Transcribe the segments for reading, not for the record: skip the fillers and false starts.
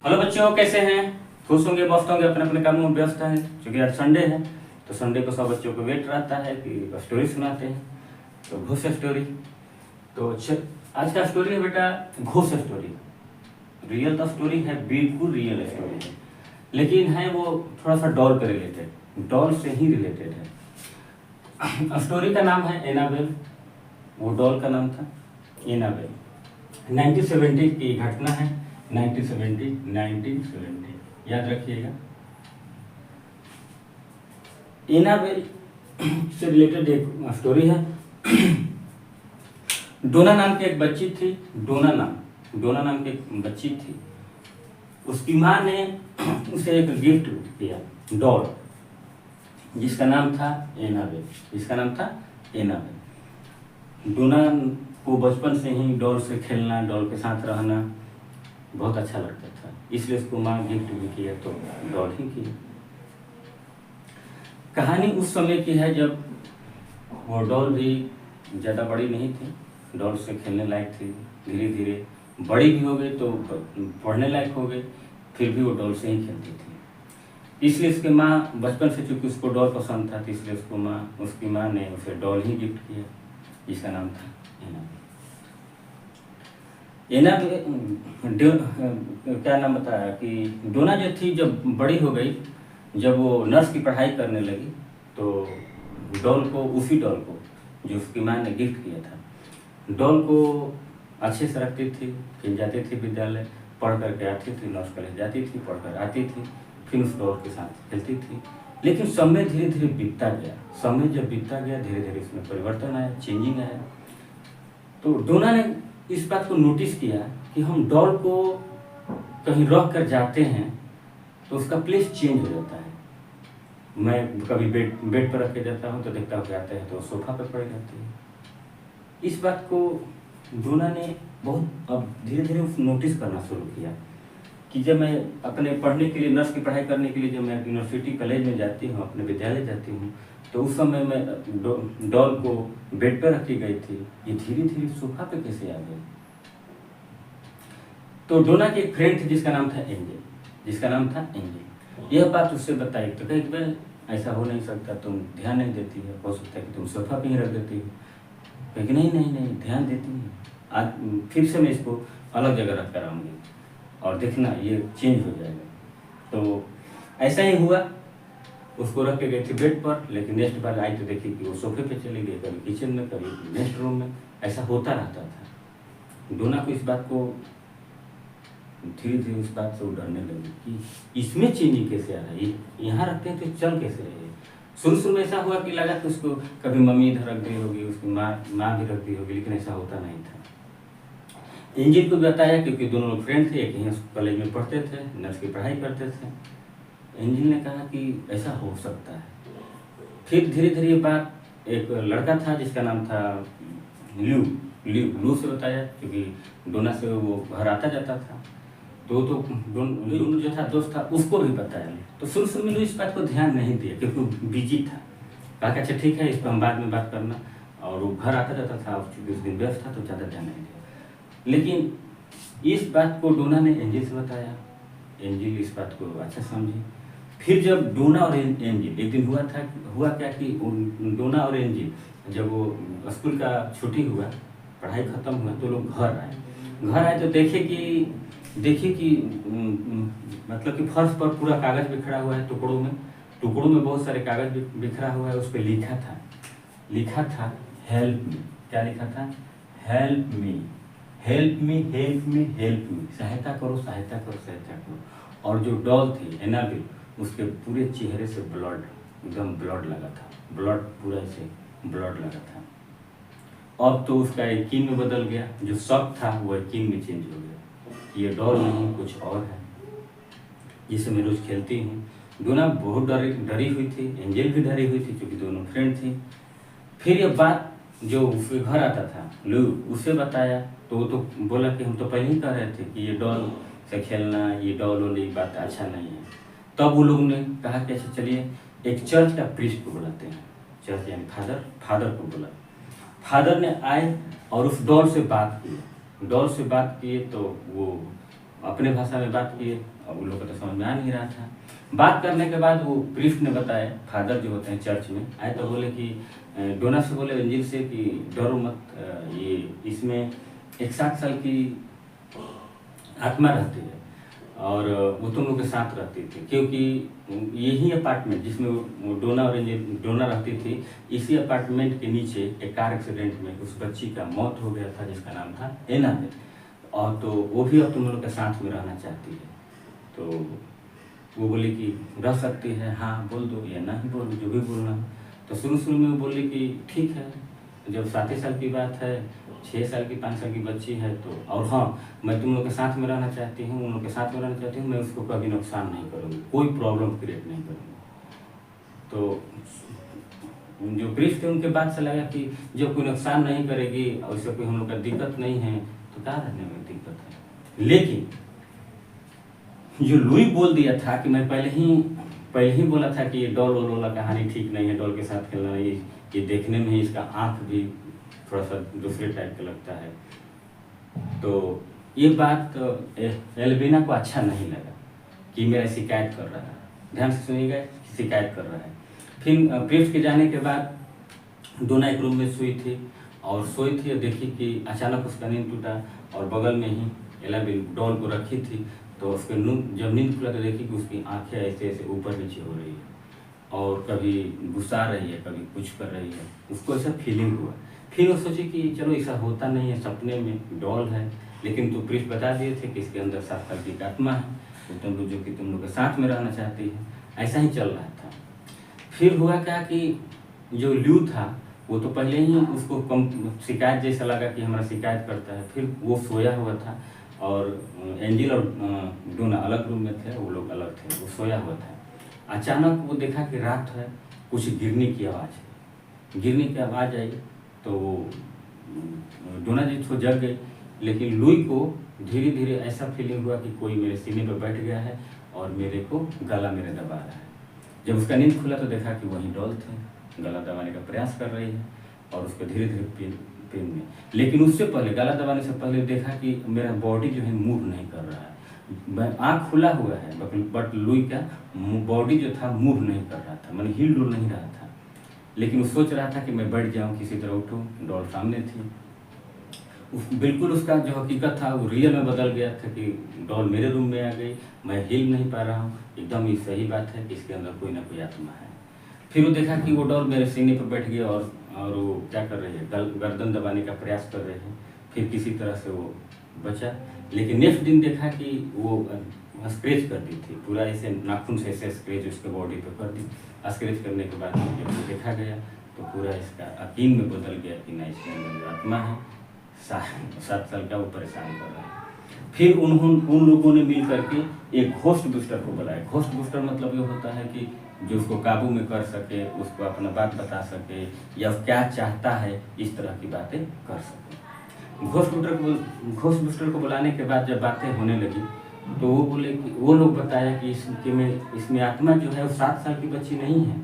Hello बच्चों, कैसे हैं? खुश होंगे, मस्त होंगे, अपने अपने कामों में व्यस्त हैं। क्योंकि आज संडे है तो संडे को सब बच्चों को वेट रहता है कि स्टोरी सुनाते हैं। तो घूस स्टोरी। तो आज का स्टोरी है बेटा घूस स्टोरी। रियल तो स्टोरी है, बिल्कुल रियल स्टोरी है, लेकिन है वो थोड़ा सा डॉल के रिलेटेड, डॉल से ही रिलेटेड है। स्टोरी का नाम है एनाबेल। वो डॉल का नाम था एनाबेल। 1970 की घटना है। 1970 याद रखिएगा। एनाबेल से रिलेटेड एक स्टोरी है। डोना नाम की एक बच्ची थी। डोना नाम की एक बच्ची थी। उसकी माँ ने उसे एक गिफ्ट दिया, डॉल, जिसका नाम था एनाबेल। डोना को बचपन से ही डॉल से खेलना, डॉल के साथ रहना बहुत अच्छा लगता था, इसलिए उसको माँ गिफ्ट भी किया तो डॉल ही की। कहानी उस समय की है जब वो डॉल भी ज़्यादा बड़ी नहीं थी, डॉल से खेलने लायक थी। धीरे धीरे बड़ी भी हो गई तो पढ़ने लायक हो गई, फिर भी वो डॉल से ही खेलती थी। इसलिए उसकी माँ बचपन से, चूँकि उसको डॉल पसंद था, तो इसलिए उसकी माँ ने उसे डॉल ही गिफ्ट किया, जिसका नाम था क्या नाम बताया कि डोना जो थी जब बड़ी हो गई, जब वो नर्स की पढ़ाई करने लगी, तो उसी डॉल को जो उसकी माँ ने गिफ्ट किया था, डॉल को अच्छे से रखती थी। फिर जाती थी विद्यालय, पढ़ करके आती थी, नर्स कॉलेज जाती थी, पढ़कर आती थी, फिर उस डॉल के साथ खेलती थी। लेकिन समय धीरे धीरे बीतता गया। समय जब बीतता गया, धीरे धीरे इसमें परिवर्तन आया, चेंजिंग आया। तो डोना ने इस बात को नोटिस किया कि हम डॉल को कहीं रख कर जाते हैं तो उसका प्लेस चेंज हो जाता है। मैं कभी बेड पर रख के जाता हूँ तो देखता हूँ कि आते हैं तो सोफा पर पड़े रहते हैं। इस बात को डोना ने बहुत अब धीरे धीरे नोटिस करना शुरू किया कि जब मैं अपने पढ़ने के लिए, नर्स की पढ़ाई करने के लिए जब मैं यूनिवर्सिटी कॉलेज में जाती हूँ, अपने विद्यालय जाती हूँ, तो उस समय मैं डॉल को बेड पर रखी गई थी, ये धीरे धीरे सोफा पे कैसे आ गई। तो डोना की एक फ्रेंड थी जिसका नाम था एंजल। यह बात उससे बताई तो कहीं ऐसा हो नहीं सकता, तुम ध्यान नहीं देती है, हो सकता है कि तुम सोफा पे ही रख देती हो। कहीं नहीं, ध्यान देती है। आज फिर से मैं इसको अलग जगह रख कर आऊँगी और देखना ये चेंज हो जाएगा। तो ऐसा ही हुआ, उसको रख के गई थी बेड पर, लेकिन नेक्स्ट बार आई तो देखी कि वो सोफे पे चली गई, कभी किचन में, कभी नेक्स्ट रूम में, ऐसा होता रहता था। डोना को इस बात को धीरे धीरे इस बात से वो डरने लगी कि इसमें चेंजिंग कैसे आ रहा है, यहाँ रखते हैं तो चल कैसे रहे। शुरू में ऐसा हुआ कि लगा कि उसको कभी मम्मी इधर रख दी होगी, उसकी माँ भी रख दी होगी, लेकिन ऐसा होता नहीं था। एंजल को बताया, क्योंकि दोनों लोग फ्रेंड थे, एक ही कॉलेज में पढ़ते थे, नर्स की पढ़ाई करते थे। एंजल ने कहा कि ऐसा हो सकता है। फिर धीरे धीरे ये बात, एक लड़का था जिसका नाम था लू से बताया, क्योंकि डोना से वो घर आता जाता था, तो लू जो था दोस्त था, उसको भी बताया। तो शुरू में लू इस बात को ध्यान नहीं दिया, क्योंकि वो बिजी था। कहा कि अच्छा ठीक है, इस पर हम बाद में बात करना, और वो घर आता जाता था, चूँकि उस दिन व्यस्त था तो ज़्यादा ध्यान नहीं दिया। लेकिन इस बात को डोना ने एंजल से बताया, एंजल इस बात को अच्छा समझी। फिर जब डोना और एंजल, एक दिन हुआ क्या कि डोना और एंजल जब वो स्कूल का छुट्टी हुआ, पढ़ाई खत्म हुआ, तो लोग घर आए तो देखे कि मतलब कि फर्श पर पूरा कागज बिखरा हुआ है, टुकड़ों में बहुत सारे कागज बिखरा हुआ है। उस पर लिखा था हेल्प मी। क्या लिखा था? हेल्प मी, सहायता करो। और जो डॉल थी एनाबेल, उसके पूरे चेहरे से एकदम ब्लड लगा था, पूरा ऐसे ब्लड लगा था। अब तो उसका यकीन में बदल गया, जो शक था वो यकीन में चेंज हो गया, ये डॉल नहीं कुछ और है जिसे मैं रोज खेलती हूँ। डोना बहुत डरी हुई थी, एंजल भी डरी हुई थी, क्योंकि दोनों फ्रेंड थी। फिर ये बात जो उसके घर आता था लू, उसे बताया, तो वो तो बोला कि हम तो पहले ही कह रहे थे कि ये डॉल से खेलना, ये डॉल वाली बात अच्छा नहीं है। तब वो लोग ने कहा कि अच्छा चलिए एक चर्च का प्रीस्ट को बुलाते हैं, चर्च यानी फादर को बुला। फादर ने आए और उस डॉल से बात किए तो वो अपने भाषा में बात किए और उन लोग को तो समझ में आ नहीं रहा था। बात करने के बाद वो प्रीस्ट ने बताया, फादर जो होते हैं चर्च में आए तो बोले कि डोना से बोले एंजिल से कि डरो मत, ये इसमें एक 7 साल की आत्मा रहती है और वो तुम लोग के साथ रहती थी, क्योंकि यही अपार्टमेंट जिसमें वो डोना और डोना रहती थी, इसी अपार्टमेंट के नीचे एक कार एक्सीडेंट में उस बच्ची का मौत हो गया था जिसका नाम था एना, और तो वो भी अब तुम लोग के साथ में रहना चाहती है। तो वो बोली कि रह सकती है, हाँ बोल दो या ना ही बोल दो, जो भी बोलना। तो शुरू में वो बोली कि ठीक है, जब 7 साल की बात है, 6 साल की 5 साल की बच्ची है तो, और हाँ मैं तुम लोग के साथ में रहना चाहती हूँ, उन लोग के साथ में रहना चाहती हूँ, मैं उसको कभी नुकसान नहीं करूँगी, कोई प्रॉब्लम क्रिएट नहीं करूँगी। तो जो प्रीस्ट थे उनके बात से लगा कि जब कोई नुकसान नहीं करेगी और उससे कोई हम लोग का दिक्कत नहीं है तो क्या रहने में दिक्कत है। लेकिन जो लुई बोल दिया था कि मैं पहले ही बोला था कि ये डॉल वाला कहानी ठीक नहीं है, डॉल के साथ खेलना, ये देखने में ही इसका आँख भी थोड़ा सा दूसरे टाइप का लगता है। तो ये बात एल्बिना को अच्छा नहीं लगा कि मेरा शिकायत कर रहा है, ध्यान से सुनिएगा, शिकायत कर रहा है। फिर प्रीस्ट के जाने के बाद डोना एक रूम में सोई थी और देखी कि अचानक उसका नींद टूटा और बगल में ही एलाबिन डॉल को रखी थी। तो उसके जब नींद खुला तो देखी कि उसकी आंखें ऐसे ऐसे ऊपर नीचे हो रही है और कभी गुस्सा रही है, कभी कुछ कर रही है, उसको ऐसा फीलिंग हुआ। फिर वो सोची कि चलो ऐसा होता नहीं है, सपने में डॉल है, लेकिन तो प्रीस्ट बता दिए थे कि इसके अंदर 7 साल की आत्मा है, तो तुम लोग जो कि तुम लोग के साथ में रहना चाहती है। ऐसा ही चल रहा था। फिर हुआ क्या कि जो ल्यू था वो तो पहले ही उसको कम शिकायत जैसा लगा कि हमारा शिकायत करता है। फिर वो सोया हुआ था और एंजिल और डोना अलग रूम में थे, वो लोग अलग थे, वो सोया हुआ था। अचानक वो देखा कि रात है, कुछ गिरने की आवाज़ आई तो डोना जी तो जग गई, लेकिन लुई को धीरे धीरे ऐसा फीलिंग हुआ कि कोई मेरे सीने पर बैठ गया है और मेरे को गला मेरे दबा रहा है। जब उसका नींद खुला तो देखा कि वही डॉल थे, गला दबाने का प्रयास कर रही है और उसको धीरे धीरे पेन में, लेकिन उससे पहले गला दबाने से पहले देखा कि मेरा बॉडी जो है मूव नहीं कर रहा है। आँख खुला हुआ है बट लुई का बॉडी जो था मूव नहीं कर रहा था, मैंने हिल डुल नहीं रहा था। लेकिन वो सोच रहा था कि मैं बैठ जाऊँ, किसी तरह उठूँ, डॉल सामने थी। बिल्कुल उसका जो हकीकत था वो रियल में बदल गया था कि डॉल मेरे रूम में आ गई, मैं हिल नहीं पा रहा हूँ। एकदम ही सही बात है कि इसके अंदर कोई ना कोई आत्मा है। फिर वो देखा कि वो डॉल मेरे सीने पर बैठ गई और वो क्या कर रही है, गर्दन दबाने का प्रयास कर रहे हैं। फिर किसी तरह से वो बचा, लेकिन नेक्स्ट दिन देखा कि वो स्क्रैच कर दी थी, पूरा ऐसे नाखून से ऐसे स्क्रैच उसके बॉडी पे कर दी। स्क्रैच करने के बाद जब देखा गया तो पूरा इसका यकीन में बदल गया कि नहीं, इसके अंदर जो आत्मा है 7 साल का वो परेशान कर रहा है। फिर उन लोगों ने मिल करके एक घोस्ट बूस्टर को बुलाया। घोस्ट बूस्टर मतलब ये होता है कि जो उसको काबू में कर सके, उसको अपना बात बता सके या क्या चाहता है, इस तरह की बातें कर सके। घोस्ट बूस्टर को बुलाने के बाद जब बातें होने लगी तो वो बोले कि वो लोग बताया कि इसमें आत्मा जो है वो 7 साल की बच्ची नहीं है,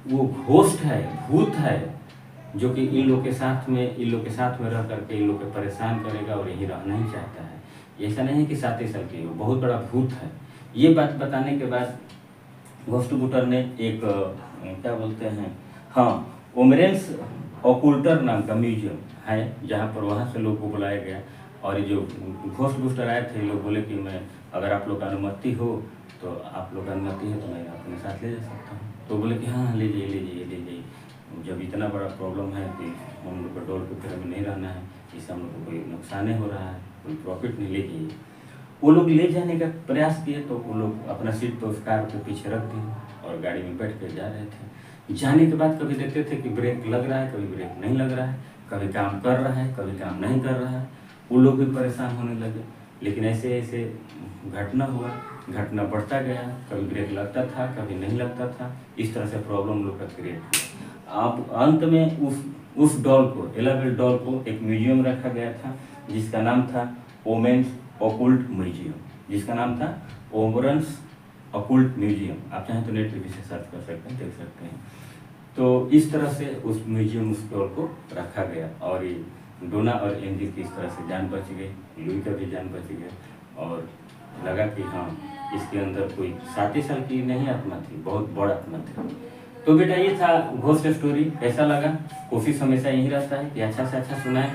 वो घोस्ट है, भूत है, जो कि इन लोग के साथ में रह करके इन लोग को परेशान करेगा और यही रहना ही चाहता है। ऐसा नहीं है कि 7 साल की, वो बहुत बड़ा भूत है। ये बात बताने के बाद घोस्ट बूस्टर ने एक क्या बोलते हैं, हाँ, ओमरेंस ऑकुल्टर नाम का म्यूजियम है, जहाँ पर वहाँ से लोग को बुलाया गया। और ये जो घोस्ट बूस्टर आए थे, लोग बोले कि मैं, अगर आप लोग का अनुमति हो तो आप लोग का अनुमति है तो मैं अपने साथ ले जा सकता हूँ। तो बोले कि हाँ ले जाइए। जब इतना बड़ा प्रॉब्लम है कि हम लोग को डॉल के फेरे में नहीं रहना है, इससे हम लोग को कोई नुकसान हो रहा है, कोई प्रॉफिट नहीं, ले जाइए। वो लोग ले जाने का प्रयास किए तो वो लोग अपना सीट पर उस कार के पीछे रख दिए और गाड़ी में बैठ कर जा रहे थे। जाने के बाद कभी देखते थे कि ब्रेक लग रहा है, कभी ब्रेक नहीं लग रहा है, कभी काम कर रहा है, कभी काम नहीं कर रहा है। वो लोग भी परेशान होने लगे। लेकिन ऐसे ऐसे घटना बढ़ता गया, कभी ब्रेक लगता था, कभी नहीं लगता था। इस तरह से प्रॉब्लम लोग का क्रिएट हुआ। अब अंत में उस डॉल को, एलाबेल डॉल को एक म्यूजियम रखा गया था जिसका नाम था ओमेंस ऑकुल्ट म्यूजियम, जिसका नाम था ओमरंस ऑकुल्ट म्यूजियम। आप चाहें तो नेट पे भी सर्च कर सकते हैं, देख सकते हैं। तो इस तरह से उस म्यूजियम, उस डॉल को रखा गया और ये डोना और एंजिल की इस तरह से जान बच गई, लुई का भी जान बच गया और लगा कि हाँ, इसके अंदर कोई 7 ही साल की नहीं आत्मा थी, बहुत बड़ा आत्मा थी। तो बेटा ये था घोस्ट स्टोरी। कैसा लगा? कोशिश हमेशा यही रहता है कि अच्छा से अच्छा सुनाएं,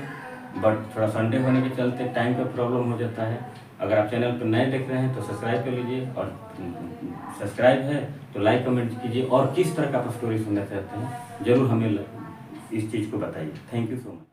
बट थोड़ा संडे होने के चलते टाइम का प्रॉब्लम हो जाता है। अगर आप चैनल पर नए देख रहे हैं तो सब्सक्राइब कर लीजिए, और सब्सक्राइब है तो लाइक कमेंट कीजिए, और किस तरह का आप स्टोरी सुनना चाहते हैं ज़रूर हमें इस चीज़ को बताइए। Thank you so much.